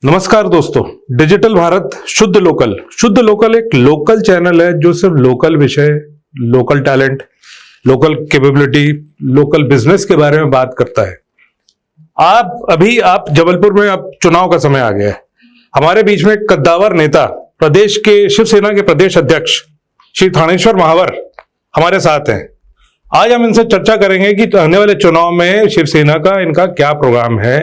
नमस्कार दोस्तों, डिजिटल भारत शुद्ध लोकल एक लोकल चैनल है जो सिर्फ लोकल विषय, local talent, local capability, local business के बारे में बात करता है। आप जबलपुर में अब चुनाव का समय आ गया है। हमारे बीच में एक कद्दावर नेता, प्रदेश के शिवसेना के प्रदेश अध्यक्ष श्री थानेश्वर महावर हमारे साथ हैं। आज हम इनसे चर्चा करेंगे कि आने वाले चुनाव में शिवसेना का इनका क्या प्रोग्राम है,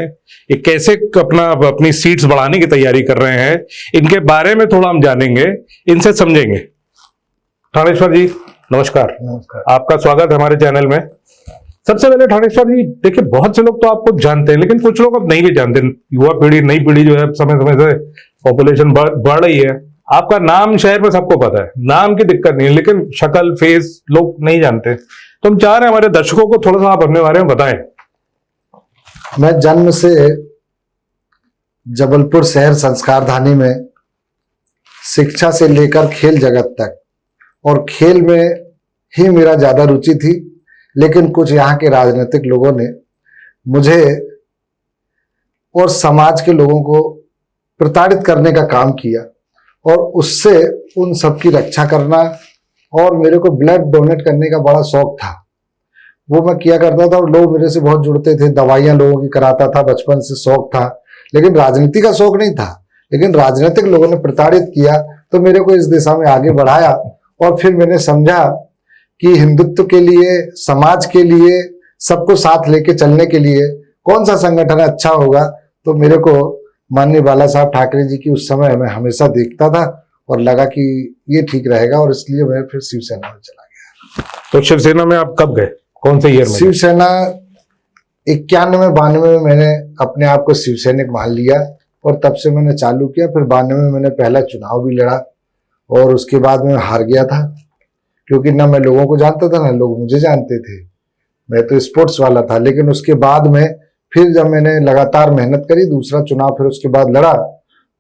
ये कैसे अपनी सीट्स बढ़ाने की तैयारी कर रहे हैं, इनके बारे में थोड़ा हम जानेंगे, इनसे समझेंगे। थानेश्वर जी नमस्कार। नमस्कार। आपका स्वागत है हमारे चैनल में। सबसे पहले थानेश्वर जी, देखिए बहुत से लोग तो आपको जानते हैं, लेकिन कुछ लोग अब नहीं भी जानते। युवा पीढ़ी, नई पीढ़ी जो है समय समय से पॉपुलेशन बढ़ रही है। आपका नाम शहर में सबको पता है, नाम की दिक्कत नहीं है, लेकिन शक्ल फेस लोग नहीं जानते। तो हम चाह रहे हैं हमारे दर्शकों को थोड़ा सा आप अपने बारे में बताएं। मैं जन्म से जबलपुर शहर संस्कारधानी में शिक्षा से लेकर खेल जगत तक, और खेल में ही मेरा ज्यादा रुचि थी, लेकिन कुछ यहाँ के राजनीतिक लोगों ने मुझे और समाज के लोगों को प्रताड़ित करने का काम किया, और उससे उन सबकी रक्षा करना, और मेरे को ब्लड डोनेट करने का बड़ा शौक था। वो मैं किया करता था और लोग मेरे से बहुत जुड़ते थे। दवाइयां लोगों की कराता था, बचपन से शौक था, लेकिन राजनीति का शौक नहीं था। लेकिन राजनीतिक लोगों ने प्रताड़ित किया तो मेरे को इस दिशा में आगे बढ़ाया, और फिर मैंने समझा कि हिंदुत्व के लिए, समाज के लिए, सबको साथ लेके चलने के लिए कौन सा संगठन अच्छा होगा। तो मेरे को माननीय बाला साहब ठाकरे जी की उस समय मैं हमेशा देखता था और लगा कि ये ठीक रहेगा, और इसलिए मैं फिर शिवसेना में चला गया। तो शिवसेना में आप कब गए, कौन से ईयर में? शिवसेना 91-92 में मैंने अपने आप को शिवसैनिक मान लिया, और तब से मैंने चालू किया। फिर 92 में मैंने पहला चुनाव भी लड़ा, और उसके बाद मैं हार गया था, क्योंकि ना मैं लोगों को जानता था ना लोग मुझे जानते थे। मैं तो स्पोर्ट्स वाला था। लेकिन उसके बाद में फिर जब मैंने लगातार मेहनत करी, दूसरा चुनाव फिर उसके बाद लड़ा,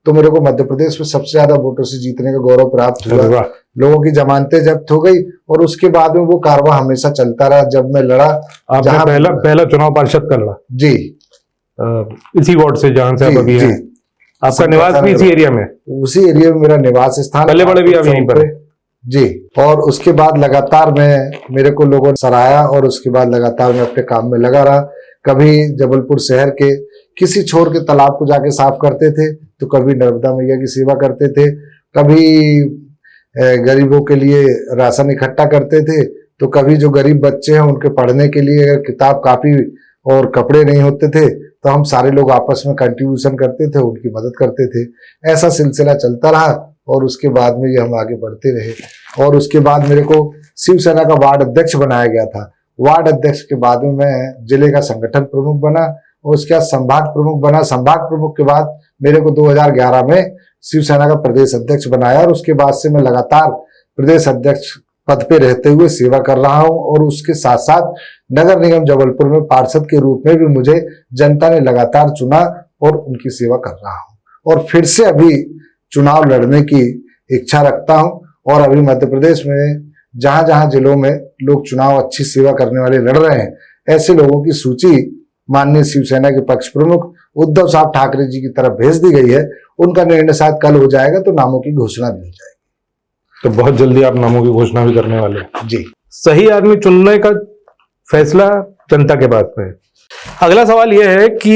तो मेरे को मध्य प्रदेश में सबसे ज्यादा वोटों से जीतने का गौरव प्राप्त हुआ। लोगों की जमानतें जब्त हो गई, और उसके बाद में वो कारवां हमेशा चलता रहा। जब मैं लड़ा, आपने पहला चुनाव पार्षद का लड़ा जी, इसी वार्ड से जहां से आप अभी हैं। आपका निवास भी इसी एरिया में? उसी एरिया में मेरा निवास स्थान। पहले बड़े भी आप यहीं पर जी। और उसके बाद लगातार मेरे को लोगों ने सराहा, और उसके बाद लगातार मैं अपने काम में लगा रहा। कभी जबलपुर शहर के किसी छोर के तालाब को जाके साफ करते थे, तो कभी नर्मदा मैया की सेवा करते थे, कभी गरीबों के लिए राशन इकट्ठा करते थे, तो कभी जो गरीब बच्चे हैं उनके पढ़ने के लिए अगर किताब कापी और कपड़े नहीं होते थे तो हम सारे लोग आपस में कंट्रीब्यूशन करते थे, उनकी मदद करते थे। ऐसा सिलसिला चलता रहा, और उसके बाद में ये हम आगे बढ़ते रहे। और उसके बाद मेरे को शिवसेना का वार्ड अध्यक्ष बनाया गया था। वार्ड अध्यक्ष के बाद में मैं जिले का संगठन प्रमुख बना, और उसके बाद संभाग प्रमुख बना। संभाग प्रमुख के बाद मेरे को 2011 में शिवसेना का प्रदेश अध्यक्ष बनाया, और उसके बाद से मैं लगातार प्रदेश अध्यक्ष पद पे रहते हुए सेवा कर रहा हूं। और उसके साथ साथ नगर निगम जबलपुर में पार्षद के रूप में भी मुझे जनता ने लगातार चुना, और उनकी सेवा कर रहा हूं। और फिर से अभी चुनाव लड़ने की इच्छा रखता हूं, और अभी मध्य प्रदेश में जहां जहां जिलों में लोग चुनाव अच्छी सेवा करने वाले लड़ रहे हैं, ऐसे लोगों की सूची माननीय शिवसेना के पक्ष प्रमुख उद्धव साहब ठाकरे जी की तरफ भेज दी गई है। उनका निर्णय शायद कल हो जाएगा, तो नामों की घोषणा भी हो जाएगी। तो बहुत जल्दी आप नामों की घोषणा भी करने वाले हैं जी। सही आदमी चुनने का फैसला जनता के पास में है। अगला सवाल यह है कि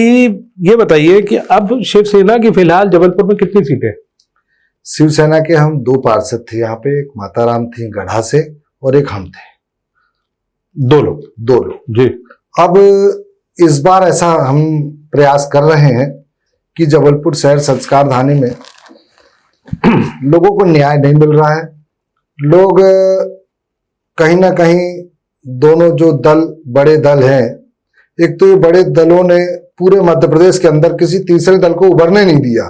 ये बताइए कि अब शिवसेना की फिलहाल जबलपुर में कितनी सीटें? शिवसेना के हम 2 पार्षद थे यहाँ पे। एक माताराम थी गढ़ा से, और एक हम थे। 2 लोग जी। अब इस बार ऐसा हम प्रयास कर रहे हैं कि जबलपुर शहर संस्कारधानी में लोगों को न्याय नहीं मिल रहा है। लोग कहीं ना कहीं, दोनों जो बड़े दल हैं, एक तो ये बड़े दलों ने पूरे मध्य प्रदेश के अंदर किसी तीसरे दल को उभरने नहीं दिया।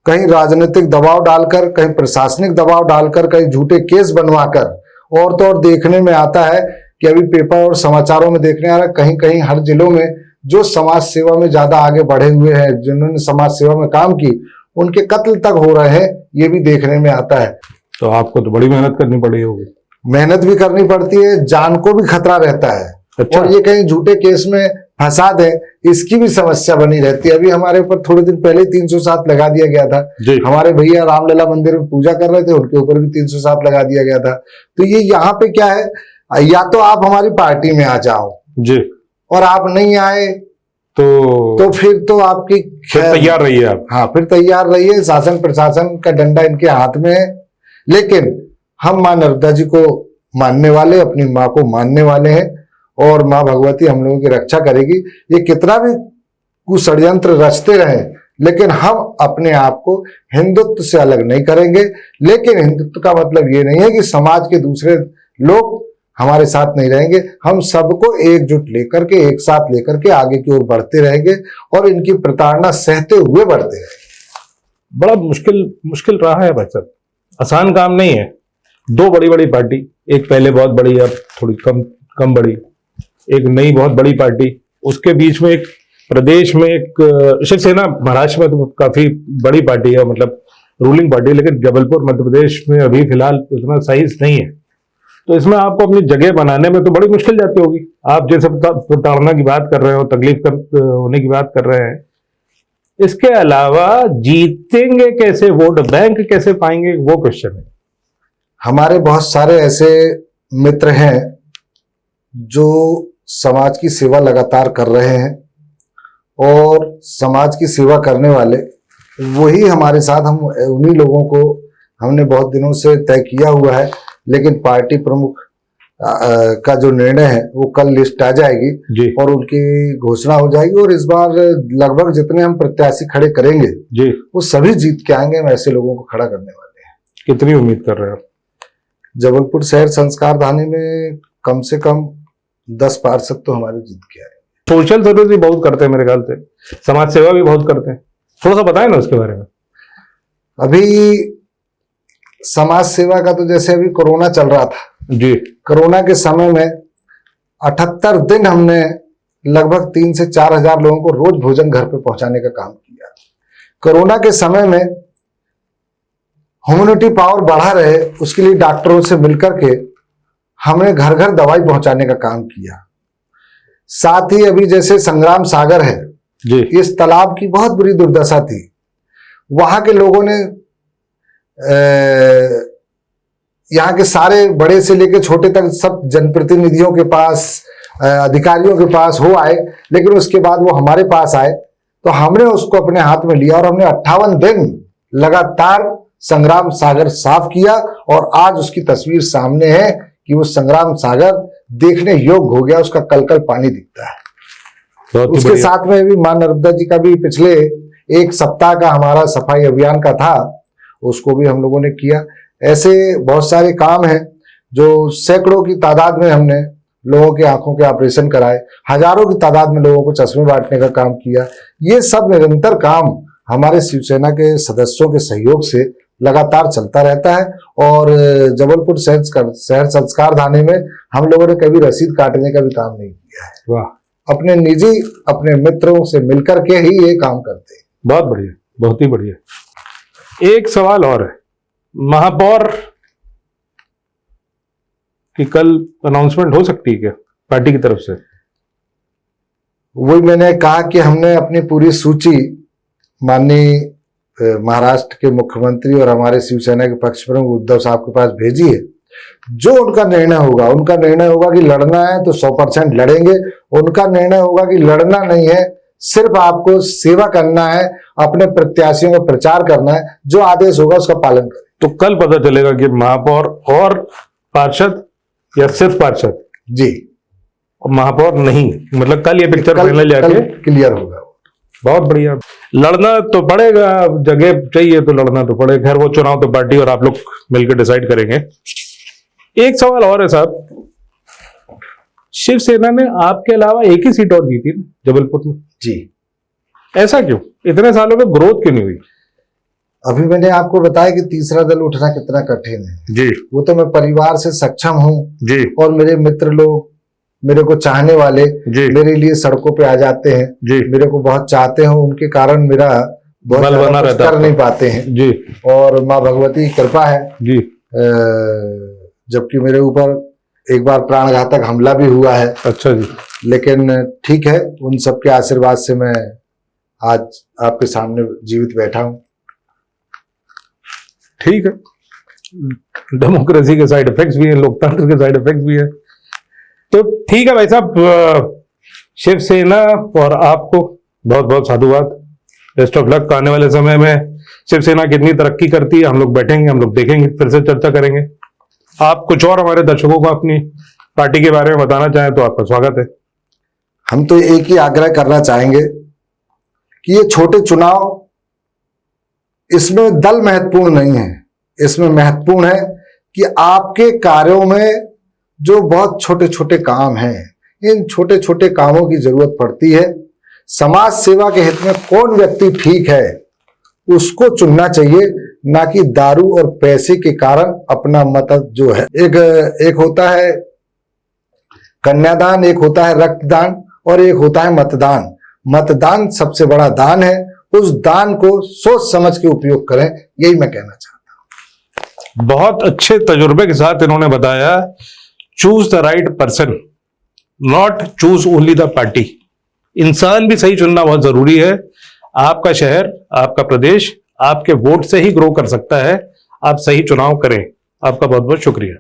कहीं राजनीतिक दबाव डालकर, कहीं प्रशासनिक दबाव डालकर, कहीं झूठे केस बनवाकर, और तो और देखने में आता है कि अभी पेपर और समाचारों में देखने आ रहा है, कहीं कहीं हर जिलों में जो समाज सेवा में ज्यादा आगे बढ़े हुए हैं, जिन्होंने समाज सेवा में काम की, उनके कत्ल तक हो रहे हैं, ये भी देखने में आता है। तो आपको तो बड़ी मेहनत करनी पड़ी होगी। मेहनत भी करनी पड़ती है, जान को भी खतरा रहता है। अच्छा। और ये कहीं झूठे केस में फंसा दें, इसकी भी समस्या बनी रहती है। अभी हमारे ऊपर थोड़े दिन पहले 307 लगा दिया गया था। हमारे भैया रामलला मंदिर में पूजा कर रहे थे, उनके ऊपर भी 307 लगा दिया गया था। तो ये यहाँ पे क्या है, या तो आप हमारी पार्टी में आ जाओ जी, और आप नहीं आए तो फिर तो आपकी तैयार रहिए आप। हाँ, फिर तैयार रहिए, शासन प्रशासन का डंडा इनके हाथ में है। लेकिन हम माँ नर्मदा जी को मानने वाले, अपनी माँ को मानने वाले हैं, और माँ भगवती हम लोगों की रक्षा करेगी। ये कितना भी कुषड्यंत्र रचते रहे, लेकिन हम अपने आप को हिंदुत्व से अलग नहीं करेंगे। लेकिन हिंदुत्व का मतलब ये नहीं है कि समाज के दूसरे लोग हमारे साथ नहीं रहेंगे। हम सबको एकजुट लेकर के, एक साथ लेकर के आगे की ओर बढ़ते रहेंगे, और इनकी प्रताड़ना सहते हुए बढ़ते रहेंगे। बड़ा मुश्किल रहा है भाई साहब, आसान काम नहीं है। दो बड़ी बड़ी पार्टी, एक पहले बहुत बड़ी, अब थोड़ी कम बड़ी, एक नई बहुत बड़ी पार्टी, उसके बीच में एक प्रदेश में एक शिवसेना महाराष्ट्र में तो काफी बड़ी पार्टी है, मतलब रूलिंग पार्टी, लेकिन जबलपुर मध्य प्रदेश में अभी फिलहाल उतना साइज नहीं है। तो इसमें आपको अपनी जगह बनाने में तो बड़ी मुश्किल जाती होगी। आप जैसे प्रताड़ना की बात कर रहे हो, तकलीफ होने की बात कर रहे हैं, इसके अलावा जीतेंगे कैसे, वोट बैंक कैसे पाएंगे, वो क्वेश्चन है। हमारे बहुत सारे ऐसे मित्र हैं जो समाज की सेवा लगातार कर रहे हैं, और समाज की सेवा करने वाले वही हमारे साथ, हम उन्हीं लोगों को हमने बहुत दिनों से तय किया हुआ है। लेकिन पार्टी प्रमुख का जो निर्णय है वो कल लिस्ट आ जाएगी जी, और उनकी घोषणा हो जाएगी। और इस बार लगभग जितने हम प्रत्याशी खड़े करेंगे जी, वो सभी जीत के आएंगे। हम ऐसे लोगों को खड़ा करने वाले हैं। कितनी उम्मीद कर रहे हो? जबलपुर शहर संस्कार धानी में कम से कम 10 पार्षद तो हमारे जीत के आए। सोशल सर्विस भी बहुत करते हैं मेरे ख्याल से, समाज सेवा भी बहुत करते हैं, थोड़ा सा बताएं ना उसके बारे में। अभी समाज सेवा का तो जैसे अभी कोरोना चल रहा था जी, कोरोना के समय में 78 दिन हमने लगभग 3 से 4 हजार लोगों को रोज भोजन घर पे पहुंचाने का काम किया। कोरोना के समय में ह्यूमैनिटी पावर बढ़ा रहे, उसके लिए डॉक्टरों से मिलकर के हमने घर घर दवाई पहुंचाने का काम किया। साथ ही अभी जैसे संग्राम सागर है जी, इस तालाब की बहुत बुरी दुर्दशा थी। वहां के लोगों ने यहाँ के सारे बड़े से लेकर छोटे तक सब जनप्रतिनिधियों के पास, अधिकारियों के पास हो आए, लेकिन उसके बाद वो हमारे पास आए तो हमने उसको अपने हाथ में लिया, और हमने 58 दिन लगातार संग्राम सागर साफ किया। और आज उसकी तस्वीर सामने है कि वो संग्राम सागर देखने योग्य हो गया, उसका कल कल पानी दिखता है। उसके साथ में भी मां नर्मदा जी का भी पिछले 1 सप्ताह का हमारा सफाई अभियान का था, उसको भी हम लोगों ने किया। ऐसे बहुत सारे काम हैं जो सैकड़ों की तादाद में हमने लोगों के आंखों के ऑपरेशन कराए, हजारों की तादाद में लोगों को चश्मे बांटने का काम किया। ये सब निरंतर काम हमारे शिवसेना के सदस्यों के सहयोग से लगातार चलता रहता है। और जबलपुर शहर संस्कार धानी में हम लोगों ने कभी रसीद काटने का भी काम नहीं किया है। वाह, अपने निजी, अपने मित्रों से मिलकर के ही ये काम करते हैं। बहुत बढ़िया, बहुत ही बढ़िया। एक सवाल और है, महापौर की कल अनाउंसमेंट हो सकती है क्या पार्टी की तरफ से? वही मैंने कहा कि हमने अपनी पूरी सूची माननीय महाराष्ट्र के मुख्यमंत्री और हमारे शिवसेना के पक्ष प्रमुख उद्धव साहब के पास भेजी है। जो उनका निर्णय होगा कि लड़ना है तो 100% लड़ेंगे। उनका निर्णय होगा कि लड़ना नहीं है, सिर्फ आपको सेवा करना है, अपने प्रत्याशियों का प्रचार करना है, जो आदेश होगा उसका पालन करें। तो कल पता चलेगा कि महापौर और पार्षद या सिर्फ पार्षद जी, और महापौर नहीं, मतलब कल ये पिक्चर फाइनल जाके क्लियर होगा। बहुत बढ़िया। लड़ना तो पड़ेगा, जगह चाहिए तो लड़ना तो पड़ेगा। खैर वो चुनाव तो पार्टी और आप लोग मिलकर डिसाइड करेंगे। एक सवाल और है साहब, शिवसेना ने आपके अलावा एक ही सीट और जीती ना जबलपुर में जी, ऐसा क्यों? इतने सालों में ग्रोथ क्यों नहीं हुई? अभी मैंने आपको बताया कि तीसरा दल उठना कितना कठिन है जी। वो तो मैं परिवार से सक्षम हूँ जी, और मेरे मित्र लोग, मेरे को चाहने वाले मेरे लिए सड़कों पे आ जाते हैं जी, मेरे को बहुत चाहते हैं, उनके कारण मेरा बहुत बना रहता कर नहीं पाते हैं जी। और माँ भगवती की कृपा है जी, जबकि मेरे ऊपर एक बार प्राणघातक हमला भी हुआ है, अच्छा जी। लेकिन ठीक है, उन सबके आशीर्वाद से मैं आज आपके सामने जीवित बैठा हूं। ठीक है, डेमोक्रेसी के साइड इफेक्ट्स भी हैं, लोकतंत्र के साइड इफेक्ट्स भी है, तो ठीक है भाई साहब, शिवसेना और आपको बहुत बहुत साधुवाद, बेस्ट ऑफ लक। आने वाले समय में शिवसेना कितनी तरक्की करती है हम लोग बैठेंगे, हम लोग देखेंगे, फिर से चर्चा करेंगे। आप कुछ और हमारे दर्शकों को अपनी पार्टी के बारे में बताना चाहें तो आपका स्वागत है। हम तो एक ही आग्रह करना चाहेंगे कि ये छोटे चुनाव, इसमें दल महत्वपूर्ण नहीं है, इसमें महत्वपूर्ण है कि आपके कार्यों में जो बहुत छोटे छोटे काम हैं, इन छोटे छोटे कामों की जरूरत पड़ती है। समाज सेवा के हित में कौन व्यक्ति ठीक है उसको चुनना चाहिए, ना कि दारू और पैसे के कारण अपना मत जो है, एक होता है कन्यादान, एक होता है रक्तदान और एक होता है मतदान। मतदान सबसे बड़ा दान है, उस दान को सोच समझ के उपयोग करें, यही मैं कहना चाहता हूं। बहुत अच्छे तजुर्बे के साथ इन्होंने बताया, choose the right person, not choose only the party. इंसान भी सही चुनना बहुत जरूरी है। आपका शहर, आपका प्रदेश आपके वोट से ही ग्रो कर सकता है। आप सही चुनाव करें। आपका बहुत बहुत शुक्रिया।